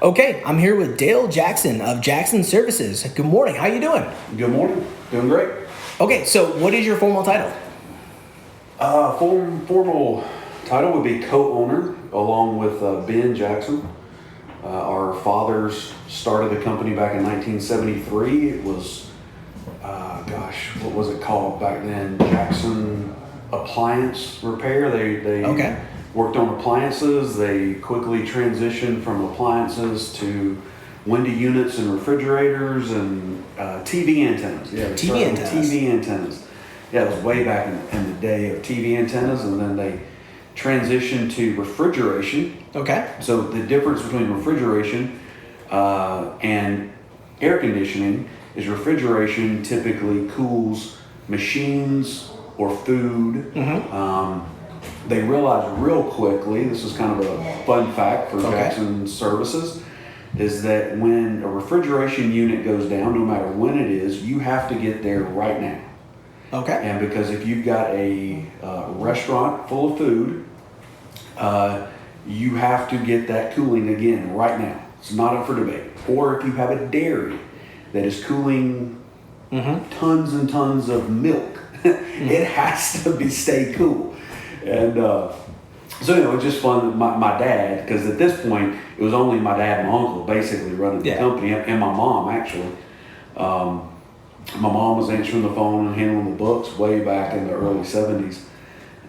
Okay, I'm here with Dale Jackson of Jackson Services. Good morning. How you doing? Good morning. Doing great. Okay, so what is your formal title? Formal title would be co-owner, along with Ben Jackson. Our fathers started the company back in 1973. It was, what was it called back then? Jackson Appliance Repair. They Okay. worked on appliances. They quickly transitioned from appliances to window units and refrigerators and TV antennas. Yeah, TV antennas. TV antennas. Yeah, it was way back in the day of TV antennas, and then they transitioned to refrigeration. Okay. So the difference between refrigeration and air conditioning is refrigeration typically cools machines or food. Mm-hmm. They realized real quickly, this is kind of a fun fact for Okay. Jackson Services, is that when a refrigeration unit goes down, no matter when it is, you have to get there right now. Okay. And because if you've got a restaurant full of food, you have to get that cooling again right now. It's not up for debate. Or if you have a dairy that is cooling tons and tons of milk, it has to stay cool. And so, it's just fun. My dad, because at this point, it was only my dad and my uncle basically running the company, and my mom, actually. My mom was answering the phone and handling the books way back in the early 70s.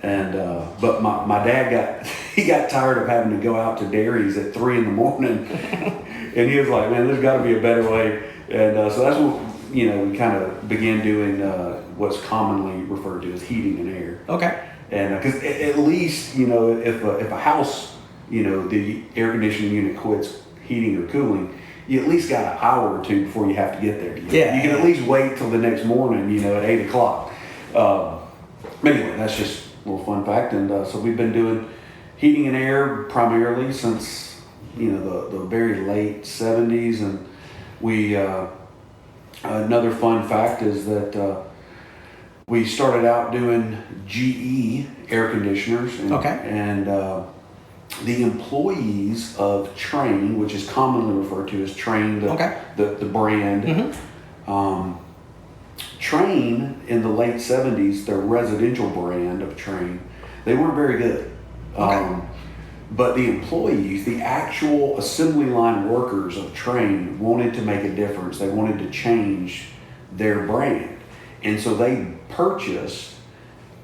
And but my dad got tired of having to go out to dairies at 3 a.m. and he was like, man, there's got to be a better way. And so that's what we kind of began doing what's commonly referred to as heating and air. Okay. And because at least if a house the air conditioning unit quits heating or cooling, you at least got an hour or two before you have to get there. You can at least wait till the next morning at 8 o'clock. Anyway, that's just a little fun fact. And so we've been doing heating and air primarily since the very late 70s. And we another fun fact is that we started out doing GE air conditioners. And the employees of Train, which is commonly referred to as Train, the brand, Train in the late 70s, their residential brand of Train, they weren't very good. But the employees, the actual assembly line workers of Train, wanted to make a difference. They wanted to change their brand. And so they purchased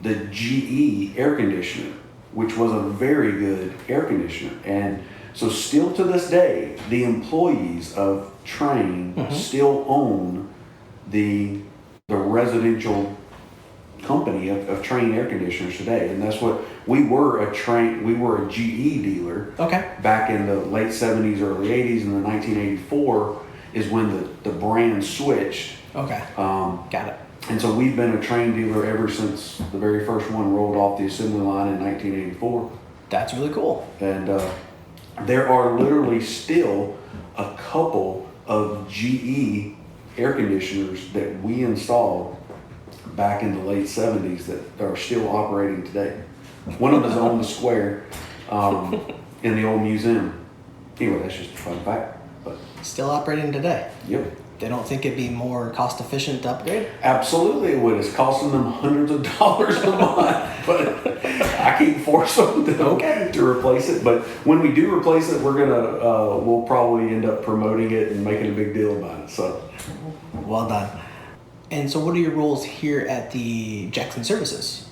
the GE air conditioner, which was a very good air conditioner. And so still to this day, the employees of Train still own the residential company of Train air conditioners today. And that's what we were a GE dealer back in the late 70s, early 80s. And then 1984 is when the brand switched. Got it. And so we've been a Train dealer ever since the very first one rolled off the assembly line in 1984. That's really cool. And there are literally still a couple of GE air conditioners that we installed back in the late 70s that are still operating today. One of them is on the square in the old museum. Anyway, that's just a fun fact. But Still operating today. Yep. They don't think it'd be more cost efficient to upgrade? Absolutely it would. It's costing them hundreds of dollars a month, but I can't force them to replace it. But when we do replace it, we'll probably end up promoting it and making a big deal about it. So, well done. And so what are your roles here at the Jackson Services?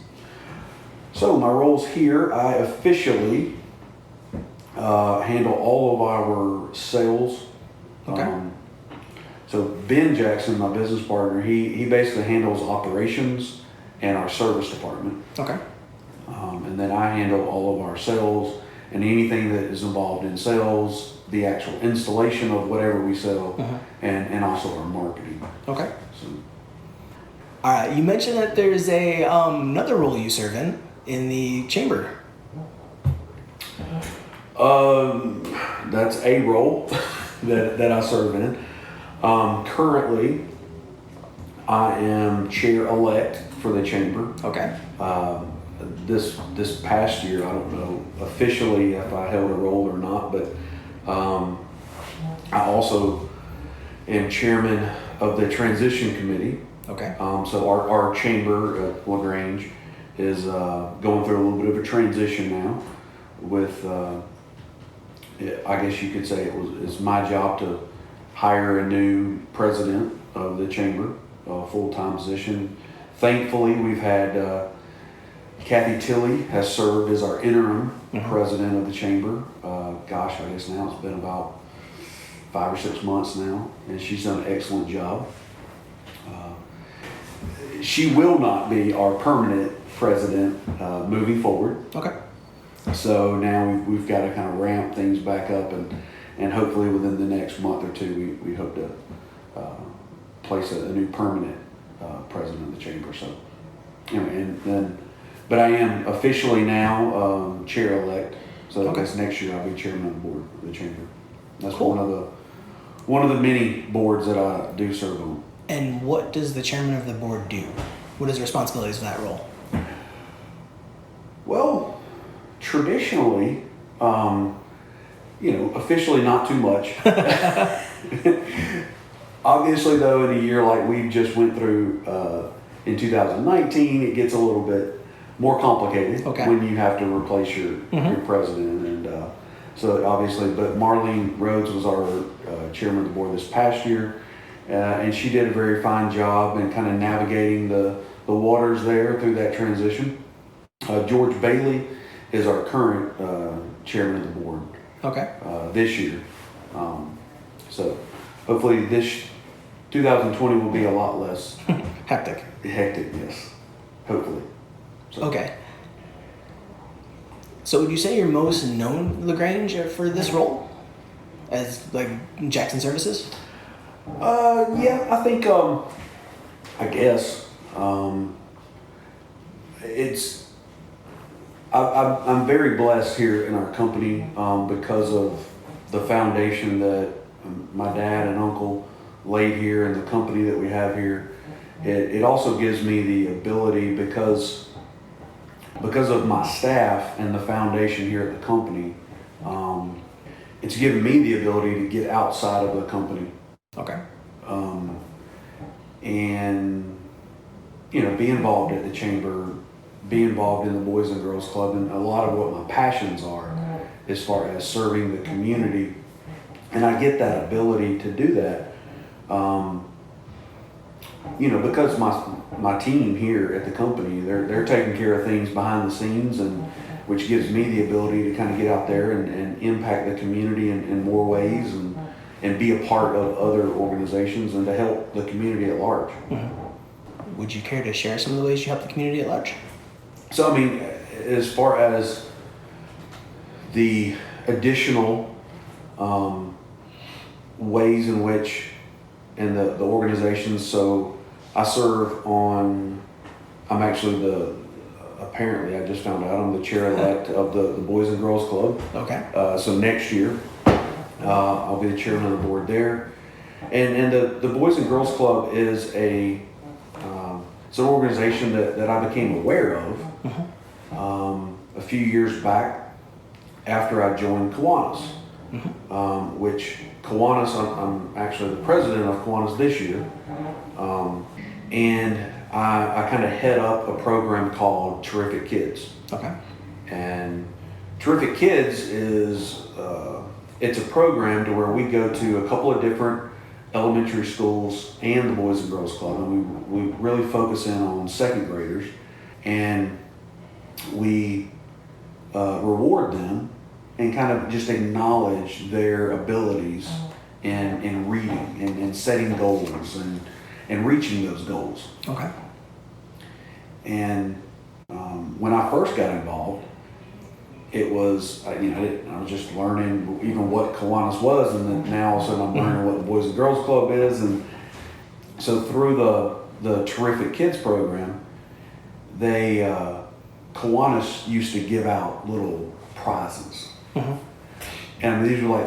So my roles here, I officially handle all of our sales. So Ben Jackson, my business partner, he basically handles operations and our service department. And then I handle all of our sales and anything that is involved in sales, the actual installation of whatever we sell, and also our marketing. So, all right. You mentioned that there's another role you serve in the chamber. That's a role that I serve in. Currently, I am chair-elect for the chamber. This past year, I don't know officially if I held a role or not, but I also am chairman of the transition committee. Okay. So our chamber at LaGrange is going through a little bit of a transition now with, I guess you could say it's my job to hire a new president of the chamber, a full-time position. Thankfully, we've had Kathy Tilley has served as our interim president of the chamber. Gosh, I guess now it's been about 5 or 6 months now, and she's done an excellent job. She will not be our permanent president moving forward. Okay. So now we've got to kind of ramp things back up, and hopefully within the next month or two, we hope to place a new permanent president of the chamber. So, but I am officially now chair-elect. So I guess next year I'll be chairman of the board of the chamber. That's cool. one of the many boards that I do serve on. And what does the chairman of the board do? What is the responsibilities of that role? Well, traditionally, officially not too much. Obviously, though, in a year like we just went through in 2019, it gets a little bit more complicated when you have to replace your president. And so obviously, but Marlene Rhodes was our chairman of the board this past year. And she did a very fine job in kind of navigating the waters there through that transition. George Bailey is our current chairman of the board. Okay. This year. So hopefully this 2020 will be a lot less Hectic, yes. Hopefully. So. Okay. So would you say you're most known LaGrange for this role? As like Jackson Services? Yeah, I think, I guess, I'm very blessed here in our company, because of the foundation that my dad and uncle laid here and the company that we have here. It also gives me the ability, because of my staff and the foundation here at the company, it's given me the ability to get outside of the company. Okay. And be involved at the chamber, be involved in the Boys and Girls Club, and a lot of what my passions are as far as serving the community. And I get that ability to do that, because my team here at the company, they're taking care of things behind the scenes, and which gives me the ability to kind of get out there and impact the community in more ways, and be a part of other organizations and to help the community at large. Mm-hmm. Would you care to share some of the ways you help the community at large? So, I mean, as far as the additional ways in which, and the organizations, so I serve on, apparently I just found out I'm the chair-elect of the Boys and Girls Club. Okay. So next year, I'll be the chairman of the board there. And the Boys and Girls Club is it's an organization that I became aware of a few years back after I joined Kiwanis, which Kiwanis, I'm actually the president of Kiwanis this year. And I kind of head up a program called Terrific Kids. Okay. And Terrific Kids is, it's a program to where we go to a couple of different elementary schools and the Boys and Girls Club, and we really focus in on second graders, and we reward them and kind of just acknowledge their abilities in reading and setting goals and reaching those goals. Okay. And when I first got involved, it was, I was just learning even what Kiwanis was, and then now all of a sudden I'm learning what the Boys and Girls Club is. And so through the Terrific Kids program, Kiwanis used to give out little prizes. And these were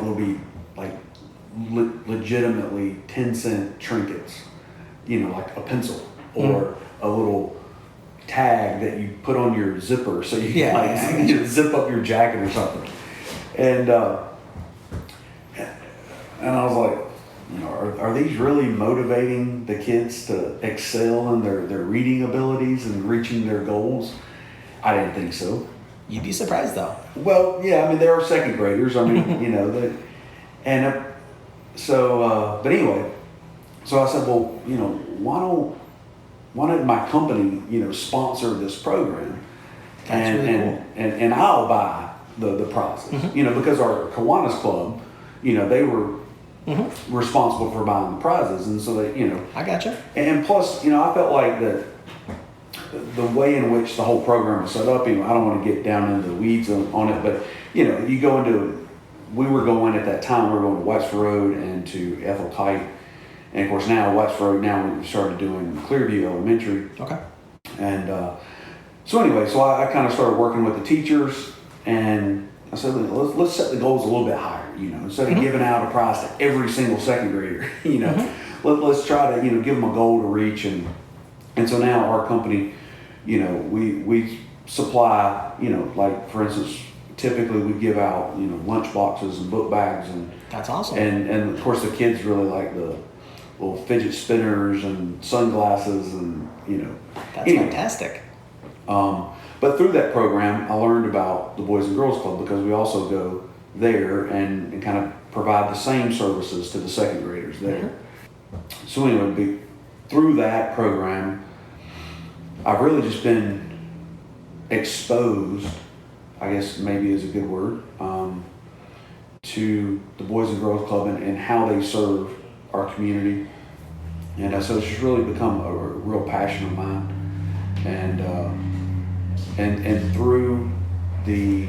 legitimately 10-cent trinkets, like a pencil or a little tag that you put on your zipper so you can zip up your jacket or something. And And I was like, are these really motivating the kids to excel in their reading abilities and reaching their goals? I didn't think so. You'd be surprised though. Well, yeah, I mean, there are second graders. I mean, but anyway, so I said, well, why don't my company, sponsor this program? That's really cool. And I'll buy the prizes, because our Kiwanis Club, they were responsible for buying the prizes. And so they, I gotcha. and plus, I felt like that the way in which the whole program was set up, I don't want to get down into the weeds on it, but, you go into, we were going at that time, we were going to Whitesville Road and to Ethel Kite. And of course now Whitesville Road, now we've started doing Clearview Elementary. Okay. And so anyway, so I kind of started working with the teachers, and I said, let's set the goals a little bit higher, instead of giving out a prize to every single second grader, let's try to, give them a goal to reach. And so now our company, we supply, like for instance, typically we give out, lunch boxes and book bags, and that's awesome. And of course the kids really like the little fidget spinners and sunglasses, and that's fantastic. But through that program, I learned about the Boys and Girls Club, because we also go there and kind of provide the same services to the second graders there. So anyway, through that program, I've really just been exposed, I guess maybe is a good word, to the Boys and Girls Club and how they serve our community. And so it's just really become a real passion of mine. And through the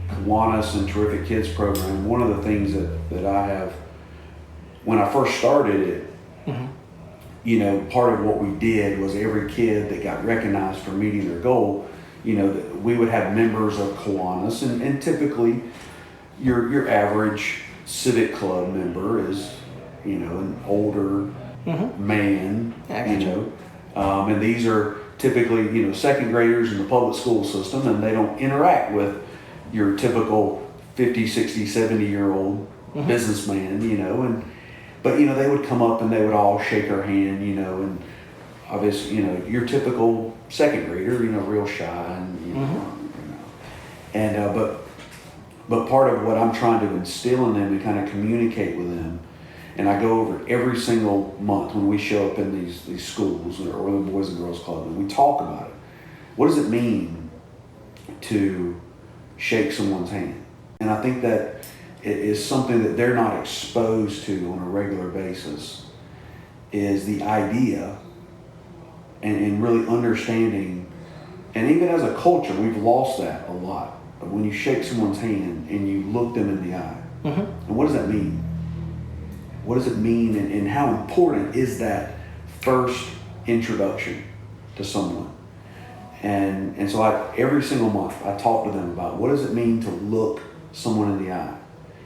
Kiwanis and Terrific Kids program, one of the things that I have, when I first started it, part of what we did was every kid that got recognized for meeting their goal, that we would have members of Kiwanis, and typically your average civic club member is, an older man, and these are typically, second graders in the public school system, and they don't interact with your typical 50, 60, 70-year-old businessman, but they would come up and they would all shake our hand, and obviously, your typical second grader, real shy, and but part of what I'm trying to instill in them and kind of communicate with them, and I go over every single month when we show up in these schools or the Boys and Girls Club, and we talk about it. What does it mean to shake someone's hand? And I think that it is something that they're not exposed to on a regular basis, is the idea and really understanding. And even as a culture, we've lost that a lot. But when you shake someone's hand and you look them in the eye, and what does that mean? What does it mean, and how important is that first introduction to someone? And so every single month I talk to them about what does it mean to look someone in the eye,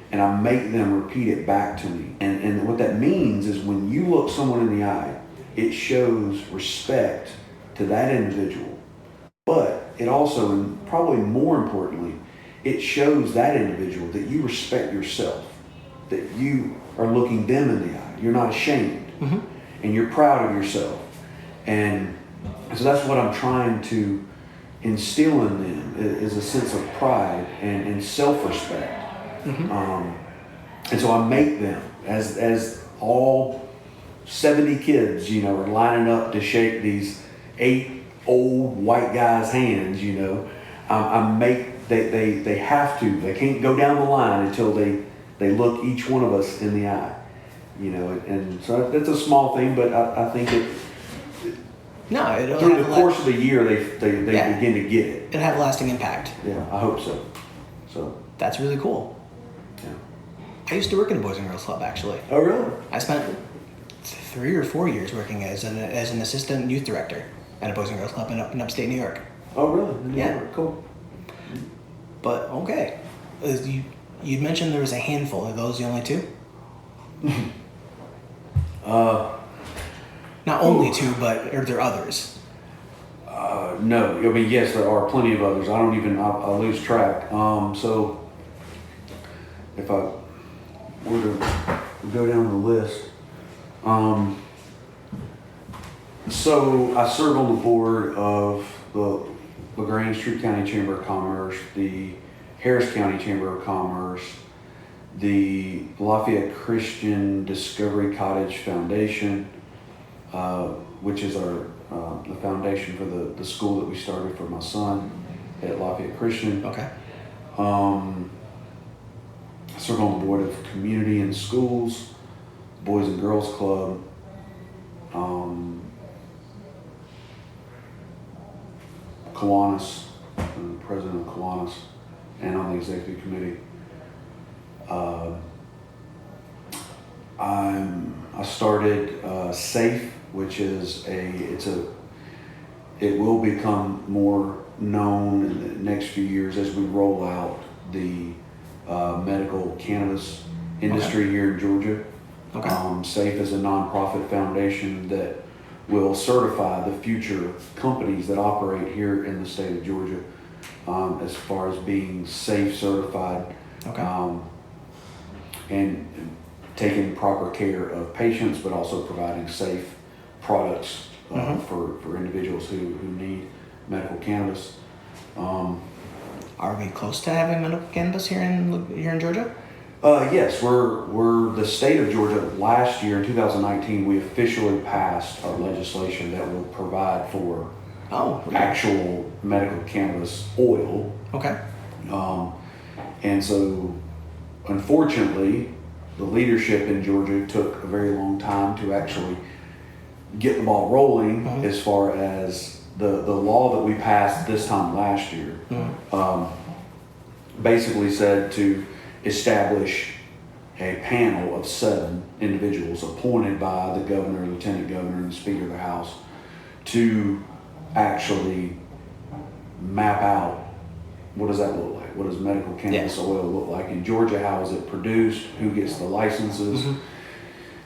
and I make them repeat it back to me. And what that means is when you look someone in the eye, it shows respect to that individual, but it also, and probably more importantly, it shows that individual that you respect yourself, that you are looking them in the eye. You're not ashamed, and you're proud of yourself. And so that's what I'm trying to instill in them, is a sense of pride and self-respect. And so I make them, as all 70 kids, are lining up to shake these 8 old white guys' hands, they have to. They can't go down the line until they look each one of us in the eye, and so that's a small thing, but I think through the course of the year they begin to get it. It'll have a lasting impact. Yeah, I hope so. So that's really cool. Yeah. I used to work in a Boys and Girls Club, actually. Oh, really? I spent 3 or 4 years working as an assistant youth director at a Boys and Girls Club in upstate New York. Oh, really? Yeah. Cool. But okay, you mentioned there was a handful. Are those the only 2? Not only 2, but are there others? No. I mean, yes, there are plenty of others. I lose track. So if I we'll go down the list. So I serve on the board of the LaGrange County Chamber of Commerce, the Harris County Chamber of Commerce, the Lafayette Christian Discovery Cottage Foundation, which is the foundation for the school that we started for my son at Lafayette Christian. Okay. I serve on the board of Community and Schools, Boys and Girls Club, Kiwanis, I'm the president of Kiwanis, and on the executive committee. I started SAFE, which is it will become more known in the next few years as we roll out the medical cannabis industry here in Georgia. Okay. SAFE is a nonprofit foundation that will certify the future companies that operate here in the state of Georgia as far as being SAFE certified. Okay. And taking proper care of patients, but also providing safe products for individuals who need medical cannabis. Are we close to having medical cannabis here in Georgia? Yes, we're the state of Georgia. Last year in 2019, we officially passed our legislation that will provide for actual medical cannabis oil. Okay. And so, unfortunately, the leadership in Georgia took a very long time to actually get the ball rolling as far as the law that we passed this time last year. Basically said to establish a panel of 7 individuals appointed by the governor, lieutenant governor, and the speaker of the house to actually map out what does that look like? What does medical cannabis oil look like in Georgia? How is it produced? Who gets the licenses?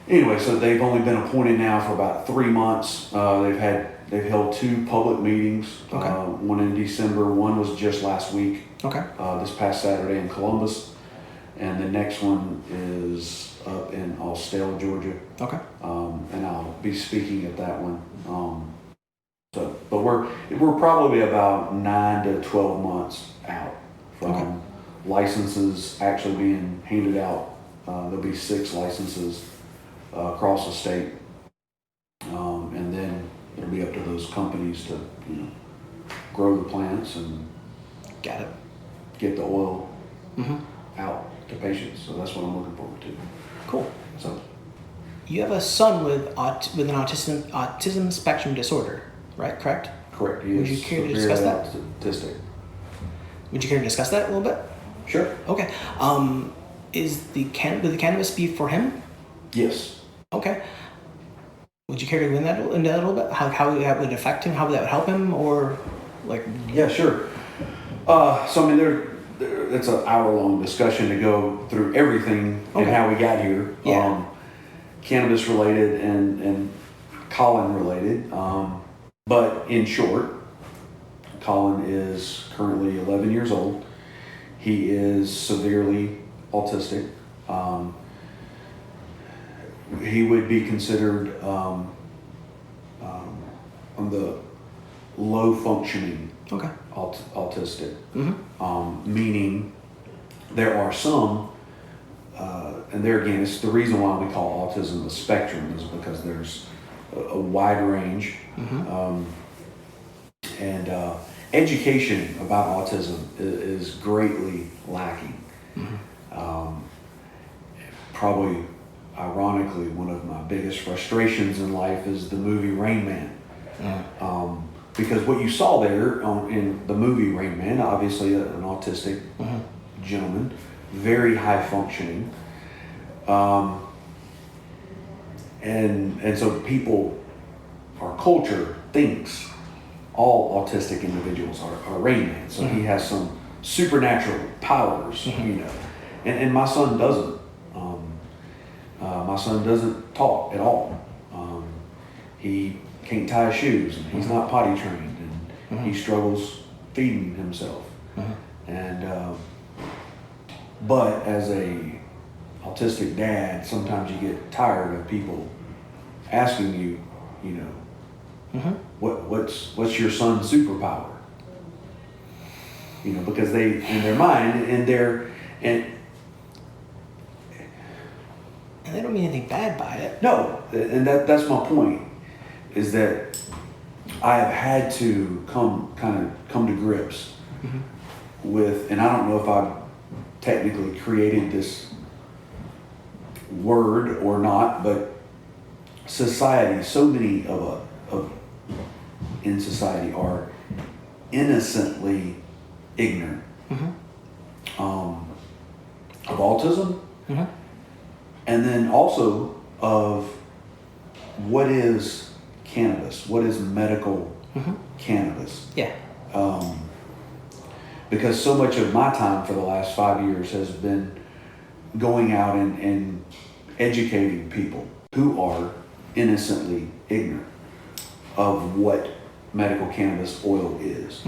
Anyway, so they've only been appointed now for about 3 months. They've held 2 public meetings. Okay. One in December. One was just last week. Okay. This past Saturday in Columbus, and the next one is up in Austell, Georgia. Okay. And I'll be speaking at that one. But we're probably about 9 to 12 months out from licenses actually being handed out. There'll be 6 licenses across the state, and then it'll be up to those companies to grow the plants and Got it. get the oil out to patients. So that's what I'm looking forward to. Cool. So You have a son with an autism spectrum disorder, right? Correct? correct. He Would you is care to discuss that? severely autistic. Would you care to discuss that a little bit? Sure. Okay. Would the cannabis be for him? Yes. Okay. Would you care to go into that a little bit? How that would affect him? How that would help him? Or like? Yeah, sure. So I mean, it's an hour-long discussion to go through everything and how we got here. Yeah. Cannabis related and Collin related. But in short, Collin is currently 11 years old. He is severely autistic. He would be considered on the low functioning autistic, meaning there are some, and there again, it's the reason why we call autism the spectrum is because there's a wide range, and education about autism is greatly lacking. Probably, ironically, one of my biggest frustrations in life is the movie Rain Man. Because what you saw there in the movie Rain Man, obviously an autistic gentleman, very high functioning, and so people, our culture thinks all autistic individuals are Rain Man. So he has some supernatural powers, and my son doesn't. My son doesn't talk at all. He can't tie his shoes, and he's not potty trained, and he struggles feeding himself. And but as a autistic dad, sometimes you get tired of people asking you, what's your son's superpower? Because they, in their mind, and they don't mean anything bad by it. No, and that's my point, is that I have had to come to grips with, and I don't know if I've technically created this word or not, but society, so many in society are innocently ignorant of autism, and then also of what is cannabis, what is medical cannabis. Yeah. Because so much of my time for the last 5 years has been going out and educating people who are innocently ignorant of what medical cannabis oil is.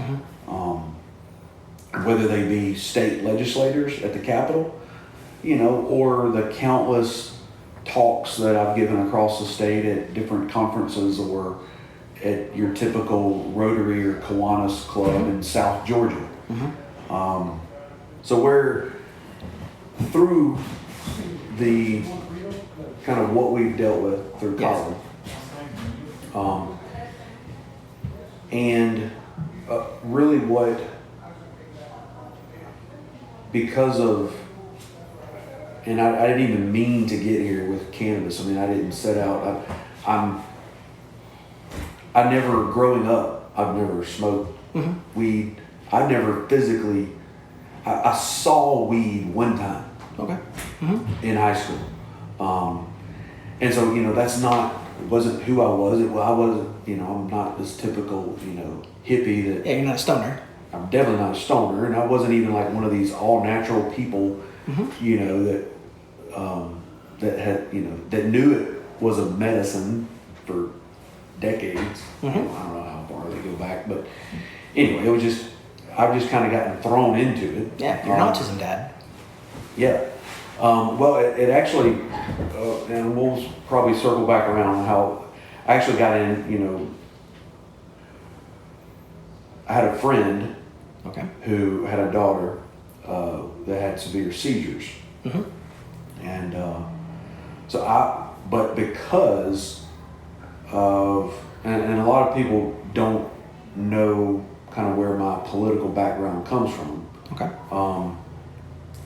Whether they be state legislators at the Capitol, or the countless talks that I've given across the state at different conferences, or at your typical Rotary or Kiwanis Club in South Georgia. So we're through the kind of what we've dealt with through Collin. And really because of, and I didn't even mean to get here with cannabis. I mean, I didn't set out, I never, growing up, I've never smoked weed. I never physically, I saw weed one time. Okay. In high school. And so, that's wasn't who I was. I wasn't, I'm not this typical, hippie that. Yeah, you're not a stoner. I'm definitely not a stoner, and I wasn't even like one of these all natural people, that had, that knew it was a medicine for decades. I don't know how far they go back, but anyway, I've just kind of gotten thrown into it. Yeah, you're an autism dad. Yeah. Well, it actually, and we'll probably circle back around how I actually got in, I had a friend who had a daughter that had severe seizures. And but because of, and a lot of people don't know kind of where my political background comes from.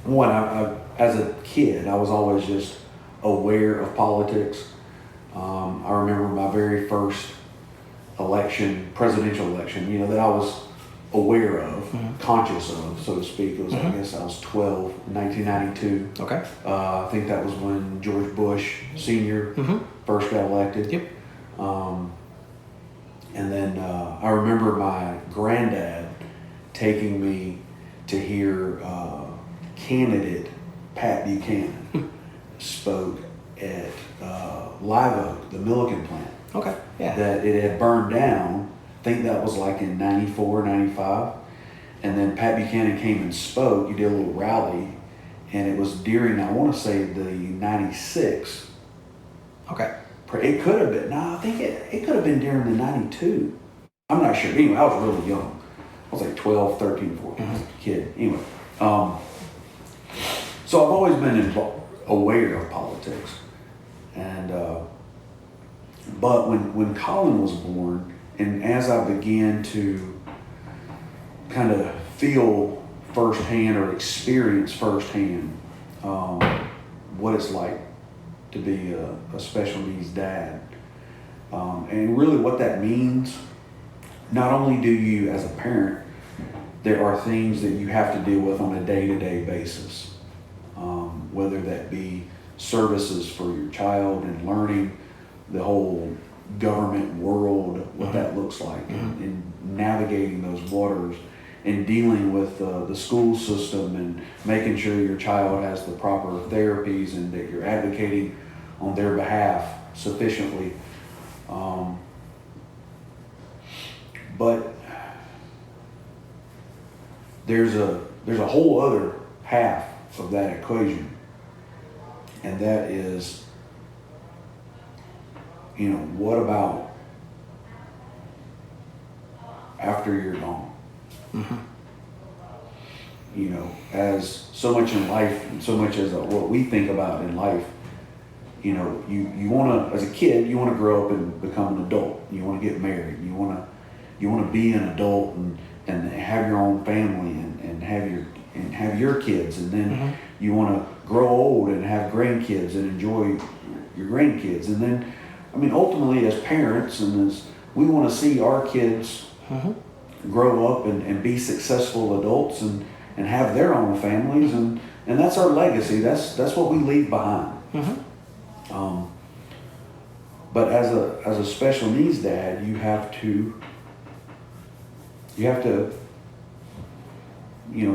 One, as a kid, I was always just aware of politics. I remember my very first presidential election, that I was aware of, conscious of, so to speak. It was, I guess I was 12, 1992. I think that was when George Bush Sr. First got elected. Yep. And then I remember my granddad taking me to hear candidate Pat Buchanan spoke at Live Oak, the Milliken plant. That it had burned down. I think that was like in 94, 95. And then Pat Buchanan came and spoke. He did a little rally. And it was during, I want to say, the 96. It could have been, I think it could have been during the 92. I'm not sure. Anyway, I was really young. I was like 12, 13, 14, I was a kid. Anyway. So I've always been aware of politics. And, but when Collin was born, and as I began to kind of feel firsthand or experience firsthand what it's like to be a special needs dad, and really what that means, not only do you as a parent, there are things that you have to deal with on a day-to-day basis, whether that be services for your child and learning the whole government world, what that looks like, and navigating those waters, and dealing with the school system, and making sure your child has the proper therapies and that you're advocating on their behalf sufficiently. But there's a whole other half of that equation, And that is, what about after you're gone? Mm-hmm. As so much in life, and so much as what we think about in life, you want to, as a kid, you want to grow up and become an adult. You want to get married. You want to be an adult and have your own family and have your kids. And then mm-hmm. you want to grow old and have grandkids and enjoy your grandkids. And then, ultimately as parents and as we want to see our kids Mm-hmm. grow up and be successful adults and have their own families. And that's our legacy. That's what we leave behind. Mm-hmm. But as a special needs dad, you have to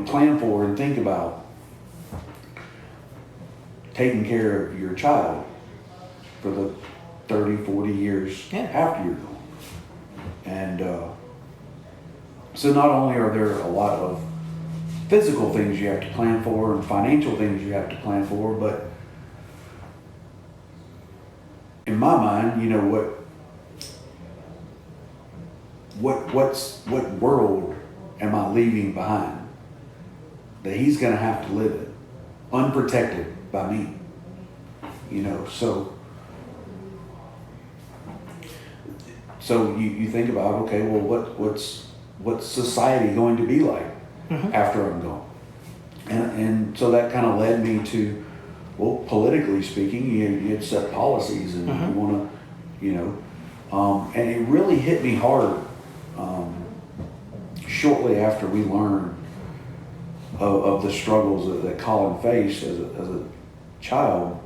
plan for and think about taking care of your child for the 30, 40 years after you're gone. And so not only are there a lot of physical things you have to plan for and financial things you have to plan for, but in my mind, what world am I leaving behind that he's going to have to live in, unprotected by me? So you think about, okay, well, what's society going to be like Mm-hmm. after I'm gone? And so that kind of led me to, well, politically speaking, you'd set policies and Mm-hmm. you want to, and it really hit me hard shortly after we learned of the struggles that Collin faced as a child,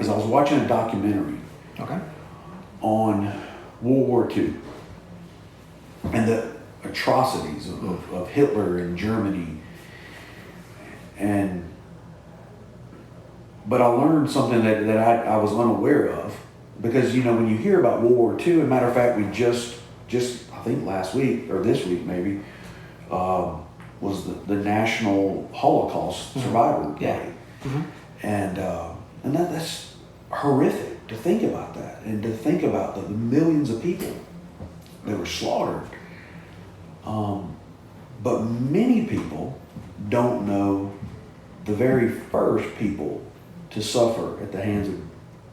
as I was watching a documentary Okay. on World War II and the atrocities of Hitler in Germany. But I learned something that I was unaware of, because when you hear about World War II, as a matter of fact, we just I think last week or this week maybe was the National Holocaust Survivor Day. Mm-hmm. And that's horrific to think about that, and to think about the millions of people that were slaughtered. But many people don't know the very first people to suffer at the hands of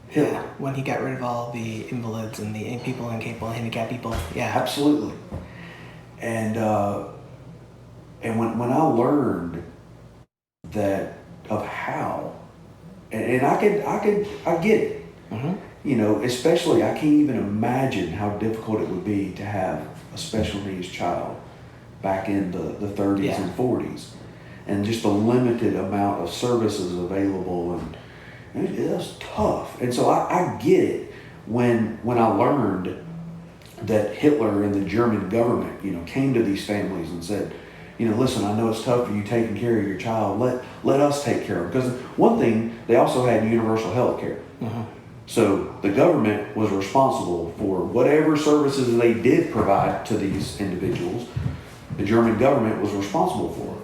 Hitler. Yeah, when he got rid of all the invalids and the people incapable, handicapped people. Yeah. Absolutely. And when I learned that of how, and I get it. Mm-hmm. Especially I can't even imagine how difficult it would be to have a special needs child back in the 30s and 40s, and just the limited amount of services available, and it was tough. And so I get it when I learned that Hitler and the German government, came to these families and said, listen, I know it's tough for you taking care of your child. Let us take care of it. Because one thing, they also had universal health care. Mm-hmm. So the government was responsible for whatever services they did provide to these individuals. The German government was responsible for it.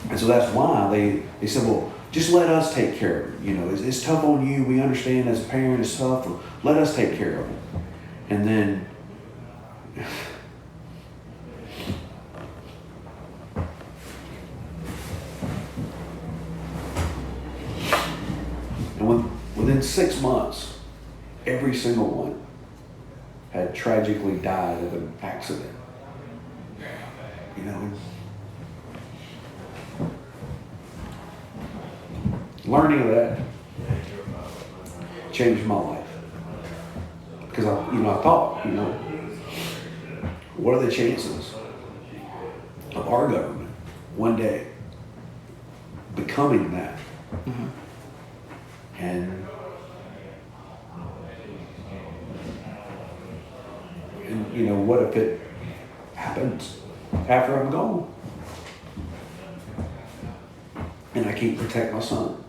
And so that's why they said, well, just let us take care of it. It's tough on you. We understand as a parent it's tough. Let us take care of it. And then within 6 months, every single one had tragically died of an accident. Learning of that changed my life, because I thought, what are the chances of our government one day becoming that? Mm-hmm. And what if it happens after I'm gone and I can't protect my son?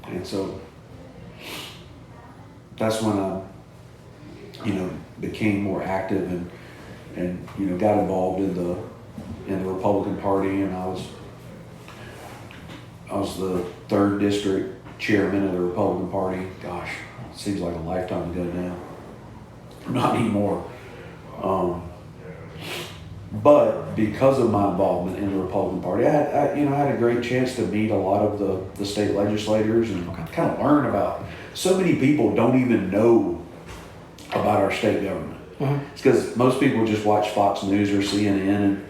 And so that's when I became more active and got involved in the Republican Party, and I was the 3rd district chairman of the Republican Party. Gosh, it seems like a lifetime ago now. Not anymore. But because of my involvement in the Republican Party, I had a great chance to meet a lot of the state legislators and kind of learn about. So many people don't even know about our state government. It's because most people just watch Fox News or CNN, and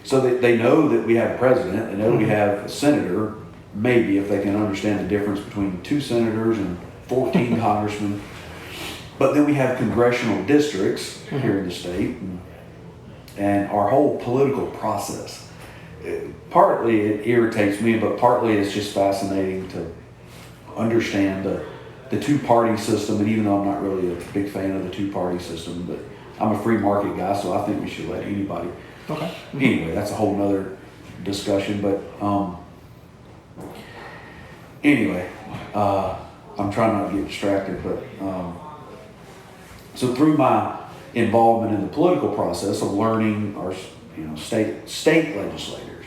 so they know that we have a president, they know we have a senator, maybe if they can understand the difference between 2 senators and 14 congressmen. But then we have congressional districts here in the state, and our whole political process. Partly it irritates me, but partly it's just fascinating to understand the two-party system. And even though I'm not really a big fan of the two-party system, but I'm a free market guy, so I think we should let anybody. Okay. Anyway, that's a whole nother discussion. But anyway, I'm trying not to get distracted. But so through my involvement in the political process of learning our state legislators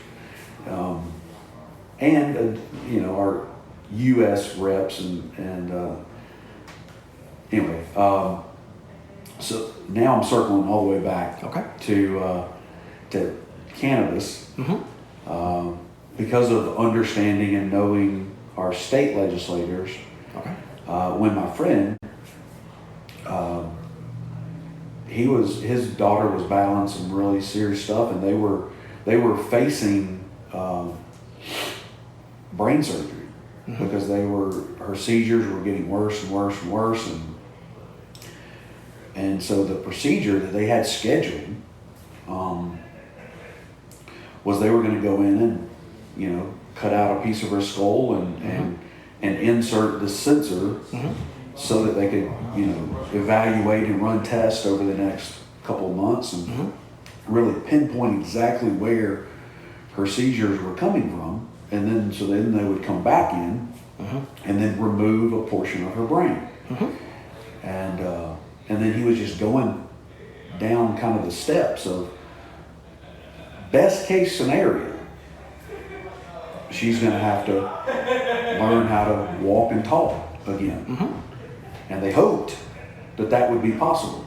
and our U.S. reps and anyway, so now I'm circling all the way back to cannabis because of understanding and knowing our state legislators. When my friend his daughter was battling some really serious stuff, and they were facing brain surgery because her seizures were getting worse and worse and worse, and so the procedure that they had scheduled was they were going to go in and cut out a piece of her skull and insert the sensor so that they could evaluate and run tests over the next couple of months and really pinpoint exactly where her seizures were coming from, and then they would come back in and then remove a portion of her brain. And then he was just going down kind of the steps of best case scenario. She's going to have to learn how to walk and talk again. And they hoped that would be possible.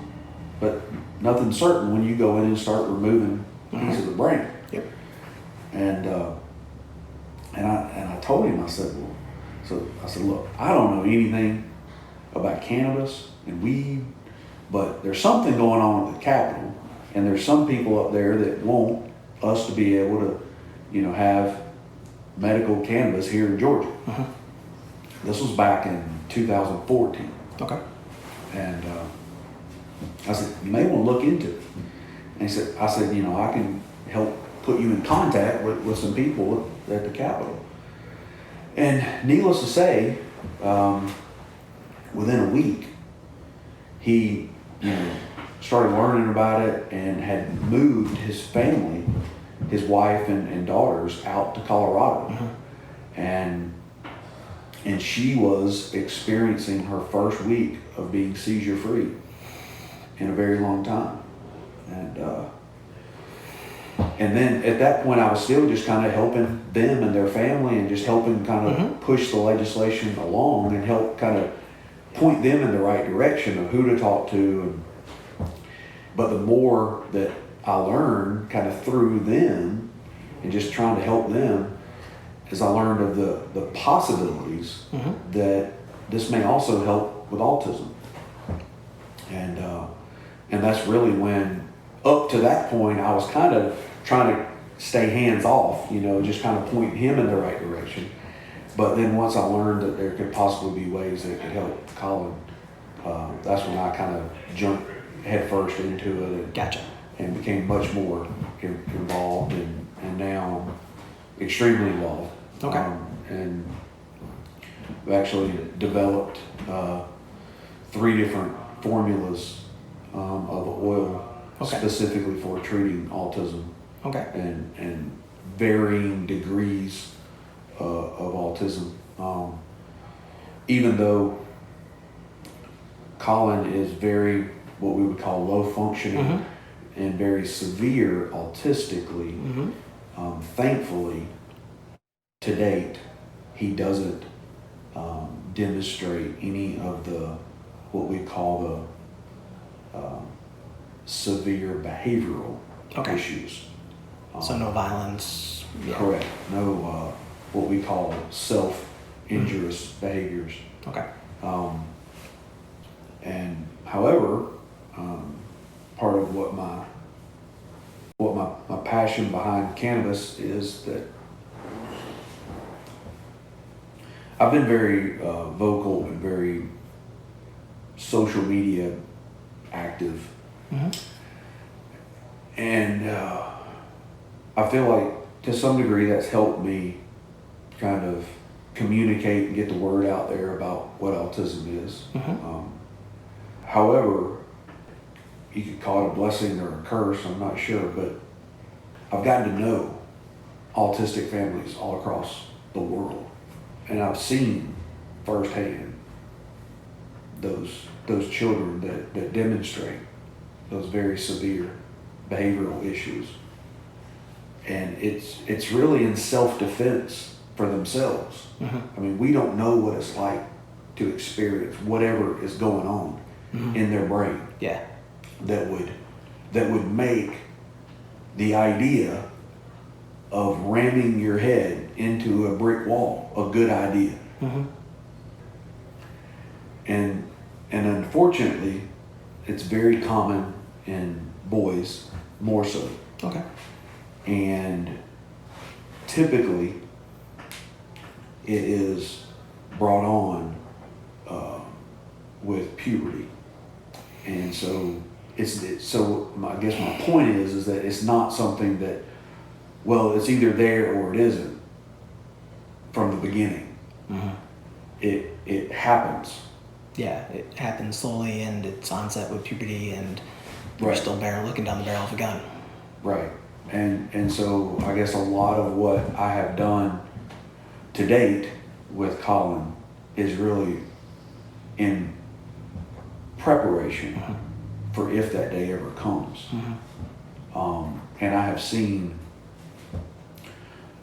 But nothing's certain when you go in and start removing pieces of the brain. And I told him, I said, look, I don't know anything about cannabis and weed, but there's something going on at the Capitol, and there's some people up there that want us to be able to, have medical cannabis here in Georgia. This was back in 2014. And I said, you may want to look into it. And I said, I can help put you in contact with some people at the Capitol. And needless to say, within a week, he started learning about it and had moved his family, his wife and daughters, out to Colorado. And she was experiencing her first week of being seizure free in a very long time. And then at that point, I was still just kind of helping them and their family and just helping kind of push the legislation along and help kind of point them in the right direction of who to talk to. But the more that I learned kind of through them and just trying to help them, as I learned of the possibilities that this may also help with autism. And that's really when, up to that point, I was kind of trying to stay hands off, just kind of point him in the right direction. But then once I learned that there could possibly be ways that could help Collin, that's when I kind of jumped headfirst into it and became much more involved, and now I'm extremely involved. And we actually developed 3 different formulas of oil specifically for treating autism and varying degrees of autism. Even though Collin is very, what we would call low functioning and very severe autistically, thankfully, to date, he doesn't demonstrate any of the what we call the severe behavioral issues. So no violence. Yeah. Correct. No what we call self-injurious behaviors. Okay. And however, part of what my passion behind cannabis is that I've been very vocal and very social media active, and I feel like to some degree that's helped me kind of communicate and get the word out there about what autism is. However, you could call it a blessing or a curse, I'm not sure, but I've gotten to know autistic families all across the world, and I've seen firsthand those children that demonstrate those very severe behavioral issues. And it's really in self-defense for themselves. I mean, we don't know what it's like to experience whatever is going on in their brain. Yeah. That would make the idea of ramming your head into a brick wall a good idea. And unfortunately, it's very common in boys, more so. Okay. And typically, it is brought on with puberty. And so I guess my point is that it's not something that, well, it's either there or it isn't from the beginning. It happens. Yeah, it happens slowly, and it's onset with puberty, and you're still looking down the barrel of a gun. Right. And so I guess a lot of what I have done to date with Collin is really in preparation for if that day ever comes. And I have seen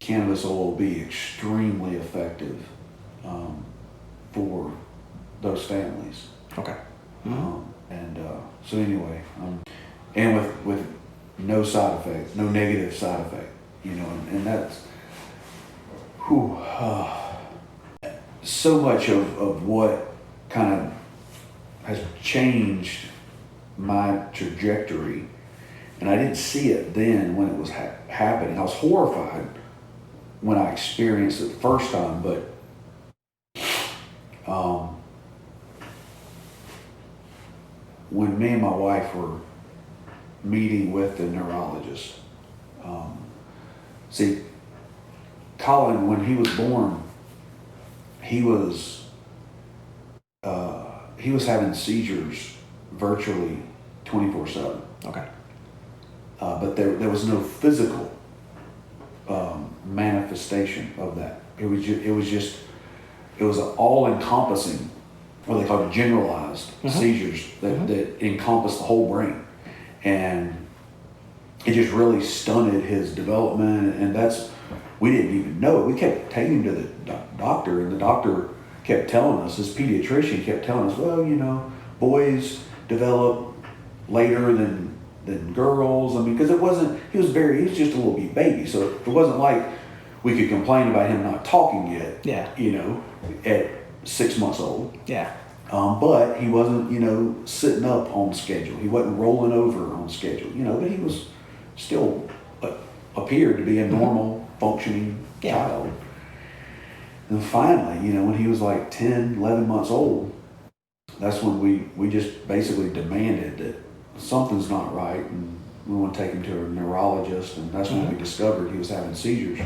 cannabis oil be extremely effective for those families. Okay. So anyway, and with no side effect, no negative side effect, and that's so much of what kind of has changed my trajectory. And I didn't see it then when it was happening. I was horrified when I experienced it the first time, but when me and my wife were meeting with the neurologist, see, Collin, when he was born, he was having seizures virtually 24/7. Okay. But there was no physical manifestation of that. It was an all-encompassing, what they call generalized seizures that encompassed the whole brain, and it just really stunted his development. And we didn't even know it. We kept taking him to the doctor, and the doctor kept telling us, this pediatrician kept telling us, well, boys develop later than girls. I mean, because he was just a little baby. So it wasn't like we could complain about him not talking yet. Yeah. At 6 months old. Yeah. But he wasn't, sitting up on schedule. He wasn't rolling over on schedule, but he was still appeared to be a normal functioning child. And finally, when he was like 10, 11 months old, that's when we just basically demanded that something's not right, and we want to take him to a neurologist, and that's when we discovered he was having seizures.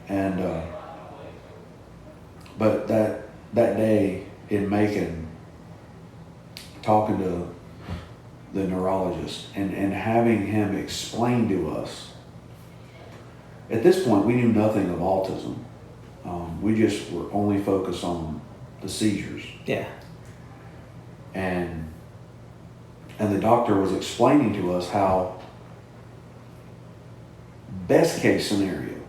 And but that day in Macon, talking to the neurologist and having him explain to us, at this point we knew nothing of autism. We just were only focused on the seizures. Yeah. And the doctor was explaining to us how, best case scenario,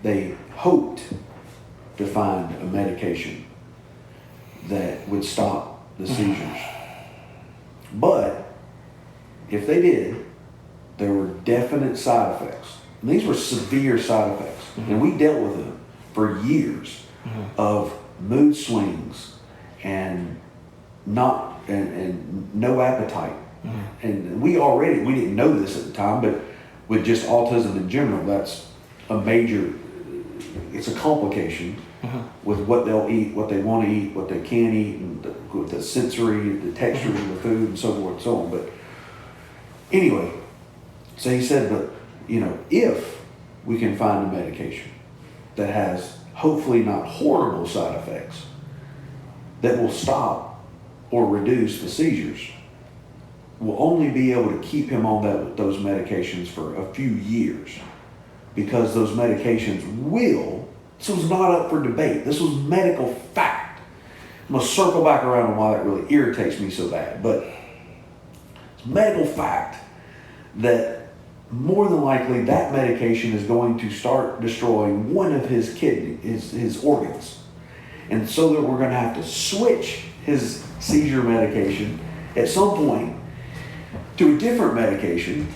they hoped to find a medication that would stop the seizures. But if they did, there were definite side effects. And these were severe side effects. And we dealt with them for years of mood swings and no appetite. And we didn't know this at the time, but with just autism in general, that's it's a complication with what they'll eat, what they want to eat, what they can't eat, and with the sensory, the texture of the food, and so forth and so on. But anyway, so he said, but if we can find a medication that has hopefully not horrible side effects that will stop or reduce the seizures, we'll only be able to keep him on those medications for a few years, because those medications this was not up for debate. This was medical fact. I'm going to circle back around on why that really irritates me so bad, but it's medical fact that more than likely that medication is going to start destroying one of his kidneys, his organs. And so that we're going to have to switch his seizure medication at some point to a different medication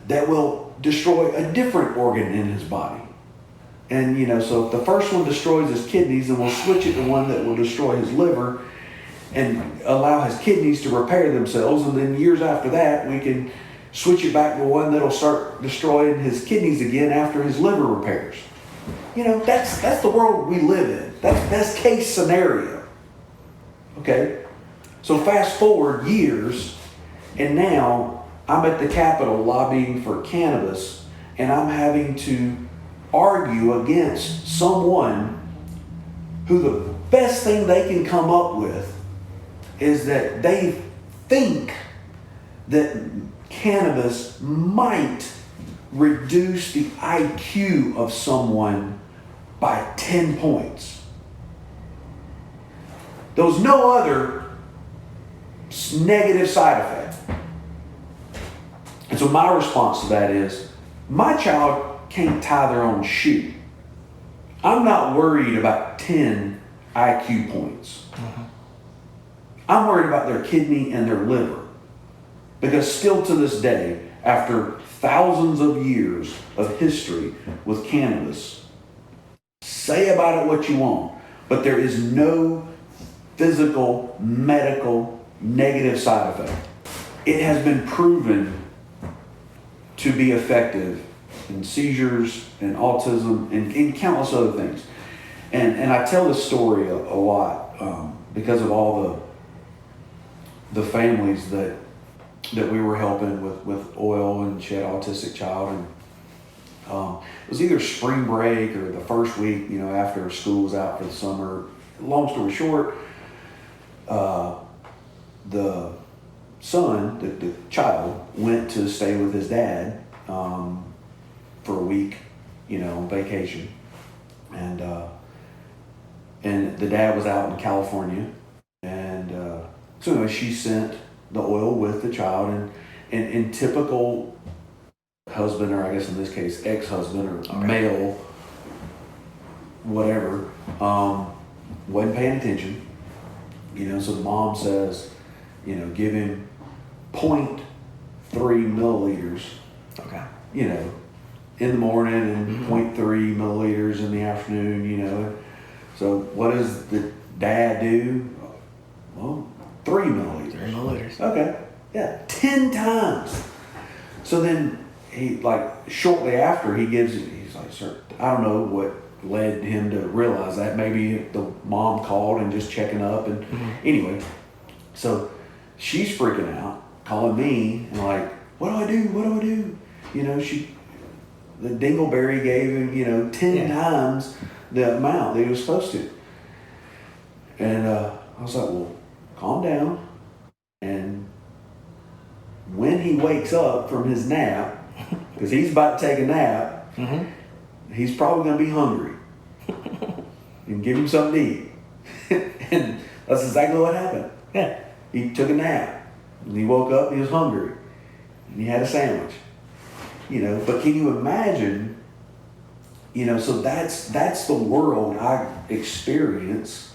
that will destroy a different organ in his body. And so if the first one destroys his kidneys, then we'll switch it to one that will destroy his liver and allow his kidneys to repair themselves. And then years after that, we can switch it back to one that'll start destroying his kidneys again after his liver repairs. That's the world we live in. That's best case scenario. Okay? So fast forward years, and now I'm at the Capitol lobbying for cannabis, and I'm having to argue against someone who the best thing they can come up with is that they think that cannabis might reduce the IQ of someone by 10 points. There was no other negative side effect. And so my response to that is, my child can't tie their own shoe. I'm not worried about 10 IQ points. I'm worried about their kidney and their liver. Because still to this day, after thousands of years of history with cannabis, say about it what you want, but there is no physical, medical, negative side effect. It has been proven to be effective in seizures and autism and countless other things. And I tell this story a lot because of all the families that we were helping with oil, and she had an autistic child, and it was either spring break or the first week, after school was out for the summer. Long story short, the son, the child, went to stay with his dad for a week, on vacation, and the dad was out in California, and so anyway, she sent the oil with the child, and in typical husband, or I guess in this case ex-husband or male, whatever, wasn't paying attention, so the mom says, give him 0.3 milliliters, in the morning, and 0.3 milliliters in the afternoon, So what does the dad do? Well, 3 milliliters. 3 milliliters. Okay. Yeah. 10 times. So then shortly after he's like, sir, I don't know what led him to realize that. Maybe the mom called and just checking up. And anyway, so she's freaking out, calling me, and like, what do I do? What do I do? The dingleberry gave him, 10 times the amount that he was supposed to. And I was like, well, calm down. And when he wakes up from his nap, because he's about to take a nap, he's probably going to be hungry. And give him something to eat. And that's exactly what happened. Yeah. He took a nap. And he woke up and he was hungry. And he had a sandwich. But can you imagine So that's the world I experience,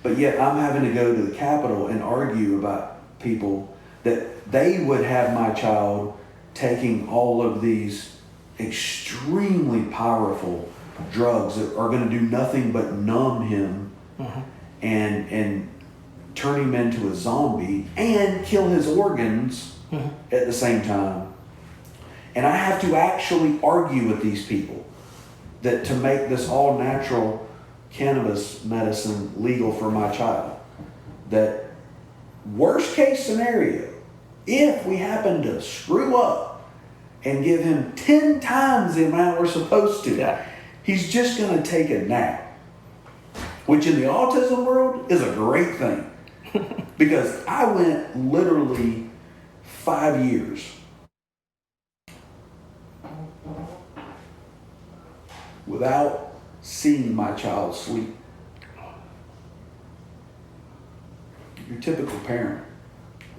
but yet I'm having to go to the Capitol and argue about people that they would have my child taking all of these extremely powerful drugs that are going to do nothing but numb him and turn him into a zombie and kill his organs at the same time. And I have to actually argue with these people that to make this all natural cannabis medicine legal for my child, that worst case scenario, if we happen to screw up and give him 10 times the amount we're supposed to, he's just going to take a nap, which in the autism world is a great thing. Because I went literally 5 years without seeing my child sleep. Your typical parent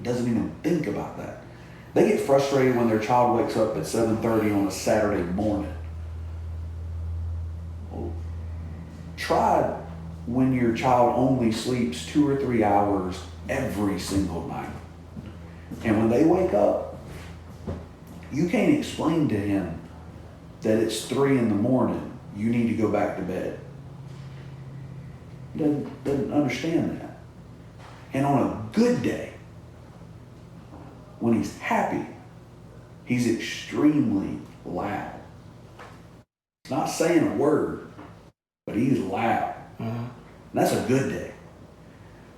doesn't even think about that. They get frustrated when their child wakes up at 7:30 on a Saturday morning. Well, try when your child only sleeps 2 or 3 hours every single night. And when they wake up, you can't explain to him that it's 3 a.m, you need to go back to bed. Doesn't understand that. And on a good day, when he's happy, he's extremely loud. He's not saying a word, but he's loud. And that's a good day.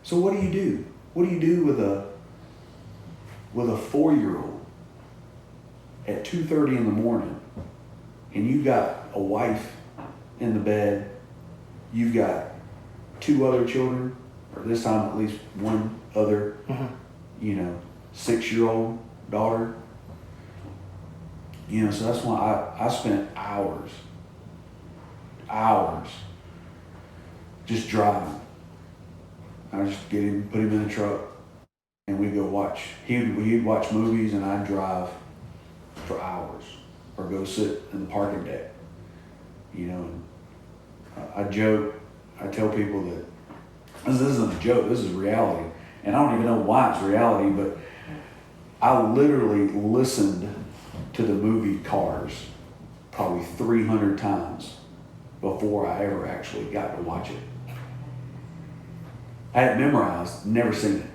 So what do you do? What do you do with a 4-year-old at 2:30 a.m, and you've got a wife in the bed, you've got 2 other children, or this time at least one other, 6-year-old daughter. So that's why I spent hours just driving. I just get him, put him in the truck, and we'd go watch. He'd watch movies, and I'd drive for hours, or go sit in the parking deck. And I joke, I tell people that this isn't a joke, this is reality. And I don't even know why it's reality, but I literally listened to the movie Cars probably 300 times before I ever actually got to watch it. I had it memorized, never seen it.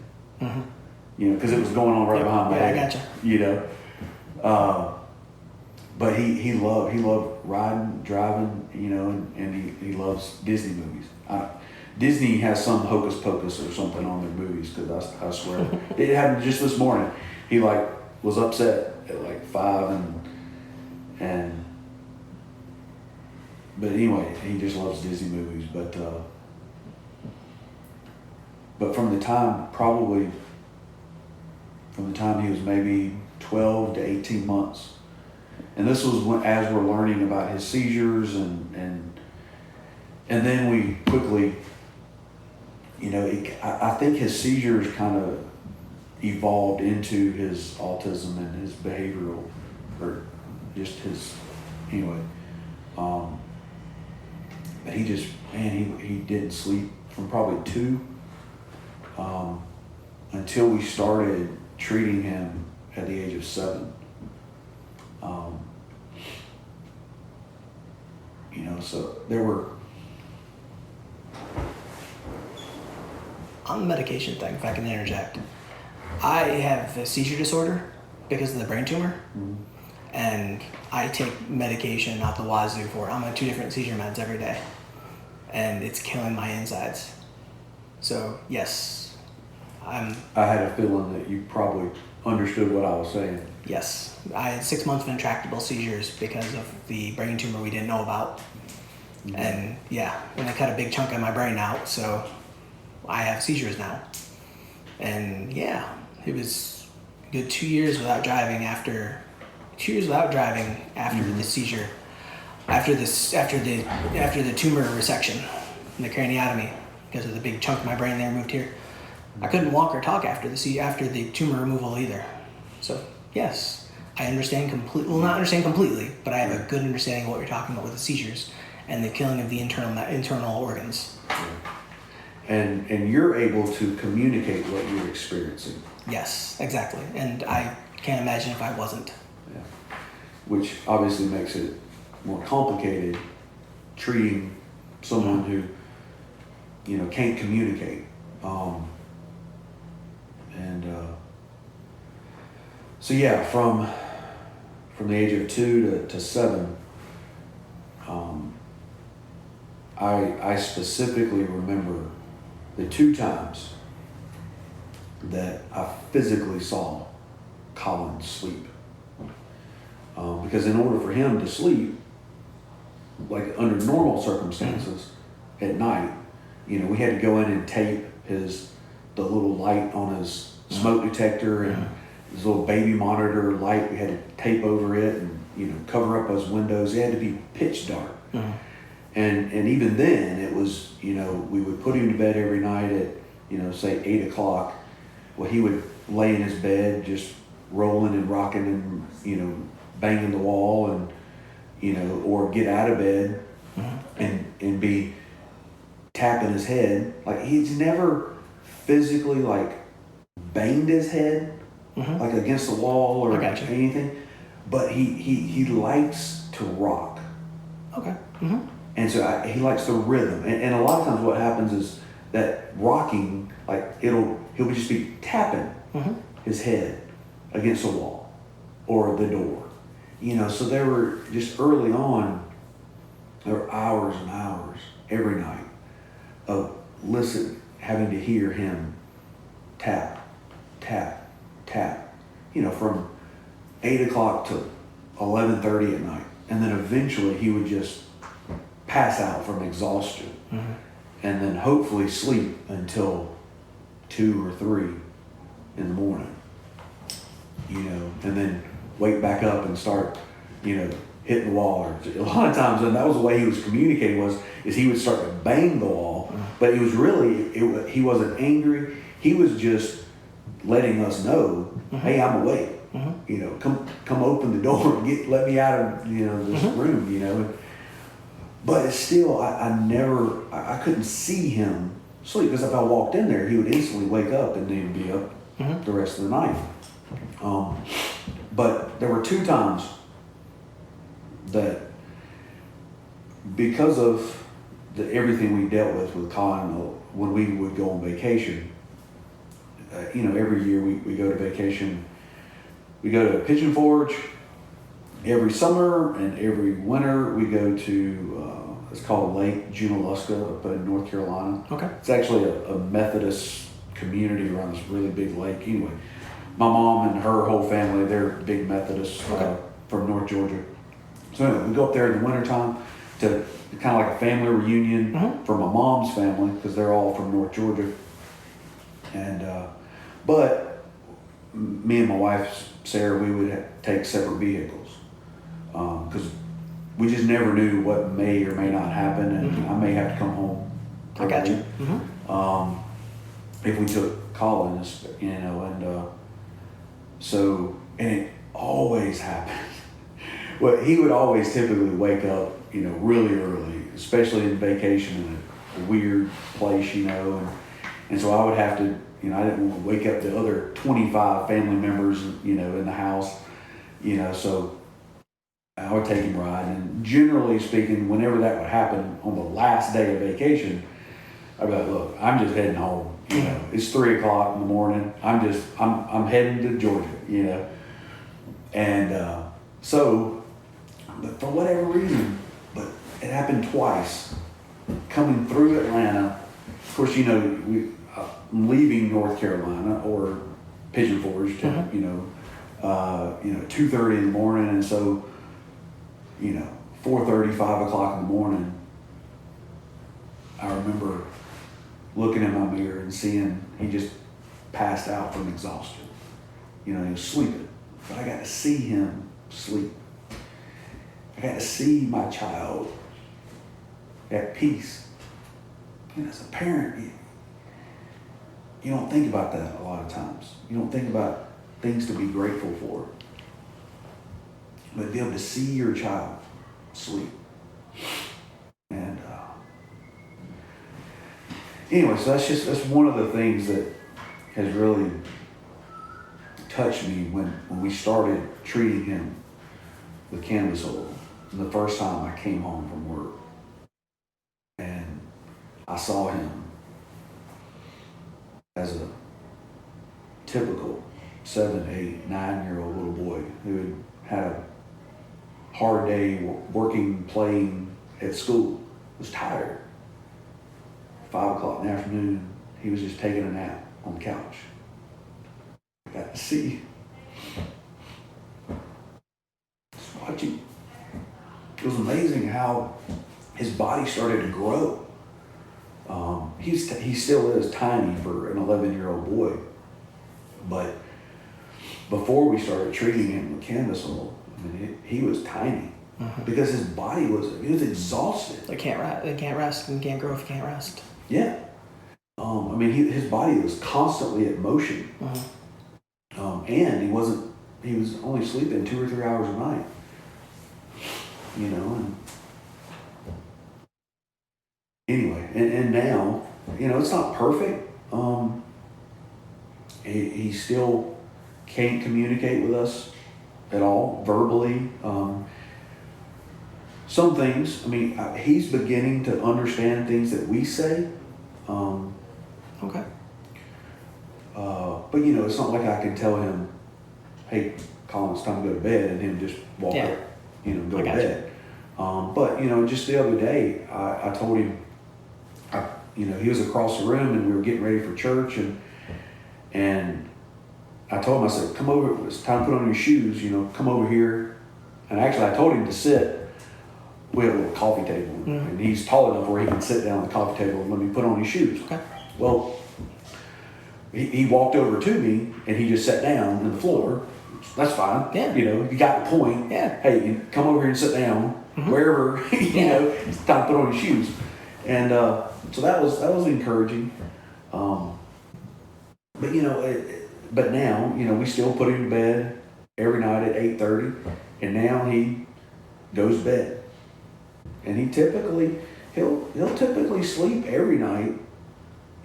Because it was going on right behind my head. I gotcha. But he loved riding, driving, and he loves Disney movies. Disney has some hocus pocus or something on their movies, because I swear it happened just this morning. He was upset at 5 but anyway, he just loves Disney movies. But from the time he was maybe 12 to 18 months, and this was as we're learning about his seizures, and then we quickly, I think his seizures kind of evolved into his autism and his behavioral, or just his, anyway. But he didn't sleep from probably 2 until we started treating him at the age of 7. So there were... On the medication thing, if I can interject, I have a seizure disorder because of the brain tumor, and I take medication out the wazoo for it. I'm on 2 different seizure meds every day, and it's killing my insides. So yes, I had a feeling that you probably understood what I was saying. Yes, I had 6 months of intractable seizures because of the brain tumor we didn't know about, and and I cut a big chunk of my brain out, so I have seizures now. And it was a good 2 years without driving after the seizure, after the tumor resection and the craniotomy, because of the big chunk of my brain they removed here. I couldn't walk or talk after the tumor removal either. So yes, I understand completely. Well, not understand completely, but I have a good understanding of what you're talking about with the seizures and the killing of the internal organs. And you're able to communicate what you're experiencing. Yes, exactly. And I can't imagine if I wasn't. Yeah. Which obviously makes it more complicated treating someone who, can't communicate. So yeah, from the age of 2 to 7, I specifically remember the 2 times that I physically saw Collin sleep. Because in order for him to sleep, like under normal circumstances, at night, we had to go in and tape the little light on his smoke detector and his little baby monitor light. We had to tape over it and cover up those windows. It had to be pitch dark. And even then, it was we would put him to bed every night at say 8 o'clock. Well, he would lay in his bed just rolling and rocking and banging the wall and or get out of bed and be tapping his head. Like, he's never physically like banged his head like against the wall or anything, but he likes to rock. Okay. And so he likes the rhythm, and a lot of times what happens is that rocking, like he'll just be tapping his head against the wall or the door. So there were just early on, there were hours and hours every night of having to hear him tap, tap, tap, from 8 o'clock to 11:30 at night. And then eventually he would just pass out from exhaustion and then hopefully sleep until 2 or 3 in the morning, and then wake back up and start, hitting the wall. Or a lot of times, and that was the way he was communicating, is he would start to bang the wall, but it was really, he wasn't angry. He was just letting us know, hey, I'm awake. Come open the door and let me out of this room. But it's still, I couldn't see him sleep, because if I walked in there, he would instantly wake up and then be up the rest of the night. But there were 2 times that, because of everything we dealt with Collin, when we would go on vacation, every year we go to vacation. We go to Pigeon Forge every summer, and every winter we go to, it's called Lake Junaluska up in North Carolina. Okay. It's actually a Methodist community around this really big lake. Anyway, my mom and her whole family, they're big Methodists from North Georgia. So anyway, we go up there in the wintertime to kind of like a family reunion for my mom's family, because they're all from North Georgia. And but me and my wife Sarah, we would take separate vehicles, because we just never knew what may or may not happen, and I may have to come home. I got you. If we took Collin, and so, and it always happened. Well, he would always typically wake up, really early, especially in vacation in a weird place, and so I would have to, I didn't want to wake up the other 25 family members, in the house, so I would take him riding. And generally speaking, whenever that would happen on the last day of vacation, I'd be like, look, I'm just heading home. It's 3 o'clock in the morning. I'm heading to Georgia, and so, but for whatever reason, but it happened twice. Coming through Atlanta, of course, I'm leaving North Carolina or Pigeon Forge to 2:30 in the morning, and so 4:30, 5 o'clock in the morning, I remember looking in my mirror and seeing he just passed out from exhaustion. He was sleeping, but I got to see him sleep. I got to see my child at peace. As a parent, you don't think about that a lot of times. You don't think about things to be grateful for. But to be able to see your child sleep, anyway, so that's one of the things that has really touched me when we started treating him with cannabis oil. And the first time I came home from work and I saw him as a typical 7, 8, 9-year-old little boy who had a hard day working, playing at school, was tired. 5 o'clock in the afternoon, he was just taking a nap on the couch. I got to see, just watching. It was amazing how his body started to grow. He still is tiny for an 11-year-old boy, but before we started treating him with cannabis oil, I mean, he was tiny because his body he was exhausted. They can't rest, and can't grow if you can't rest. Yeah. I mean, his body was constantly at motion. And he was only sleeping 2 or 3 hours a night. You know, and anyway, and now, you know, it's not perfect. He still can't communicate with us at all, verbally. Some things, I mean, he's beginning to understand things that we say. Okay. But, you know, it's not like I can tell him, hey, Collin, it's time to go to bed, and him just walk up, you know, go to bed. But, you know, just the other day, I told him, you know, he was across the room and we were getting ready for church, and I told him, I said, come over, it's time to put on your shoes, you know, come over here. And actually I told him to sit. We have a little coffee table, and he's tall enough where he can sit down at the coffee table and let me put on his shoes. Okay. Well, he walked over to me and he just sat down on the floor. That's fine. Yeah. You know, you got the point. Yeah. Hey, you come over here and sit down wherever, you know, it's time to put on your shoes. And so that was encouraging. But, you know, but now, you know, we still put him to bed every night at 8:30, and now he goes to bed. And he'll typically sleep every night.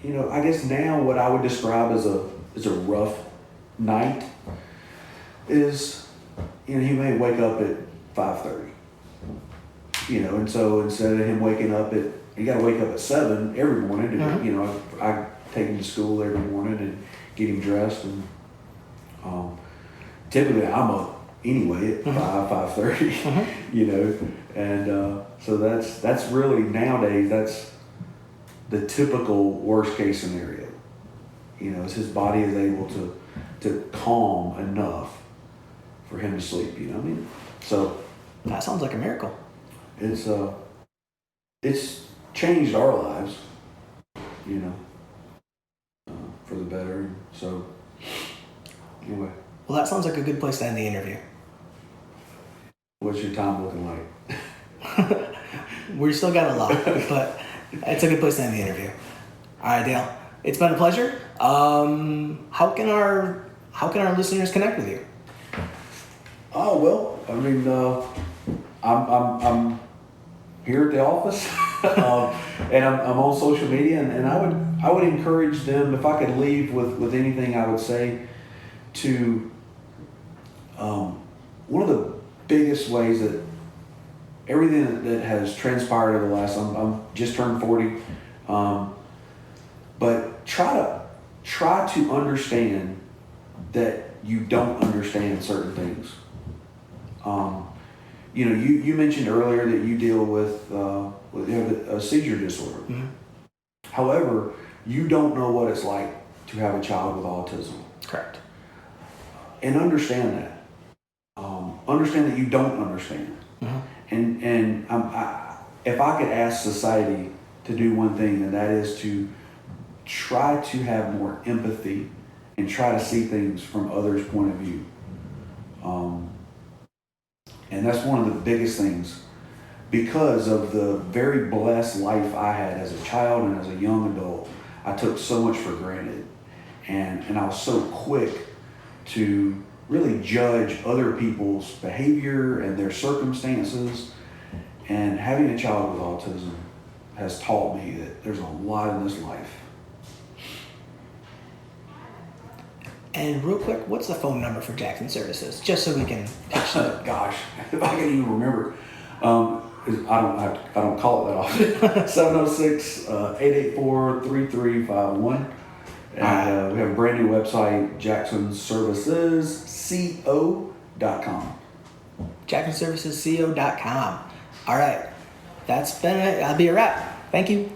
You know, I guess now what I would describe as a rough night is, you know, he may wake up at 5:30. You know, and so instead of him waking up you got to wake up at 7 every morning. To, you know, I take him to school every morning and get him dressed, and typically I'm up anyway at 5:30. You know, and so that's really nowadays that's the typical worst case scenario. You know, is his body is able to calm enough for him to sleep. You know what I mean? So that sounds like a miracle. It's changed our lives, you know, for the better. So anyway. Well, that sounds like a good place to end the interview. What's your time looking like? We still got a lot, but it's a good place to end the interview. All right, Dale. It's been a pleasure. How can our listeners connect with you? Oh well, I mean, I'm here at the office, and I'm on social media, and I would encourage them, if I could leave with anything, I would say to one of the biggest ways that everything that has transpired over the last, I'm just turned 40, but try to understand that you don't understand certain things. You know, you mentioned earlier that you deal with a seizure disorder. However, you don't know what it's like to have a child with autism. Correct. And understand that. Understand that you don't understand. And if I could ask society to do one thing, and that is to try to have more empathy and try to see things from others' point of view. And that's one of the biggest things, because of the very blessed life I had as a child and as a young adult. I took so much for granted, and I was so quick to really judge other people's behavior and their circumstances. And having a child with autism has taught me that there's a lot in this life. And real quick, what's the phone number for Jackson Services? Just so we can actually. Gosh, if I can even remember. I don't call it that often. 706-884-3351. And we have a brand new website, jacksonservicesco.com. jacksonservicesco.com. All right. That's been it. That'll be a wrap. Thank you.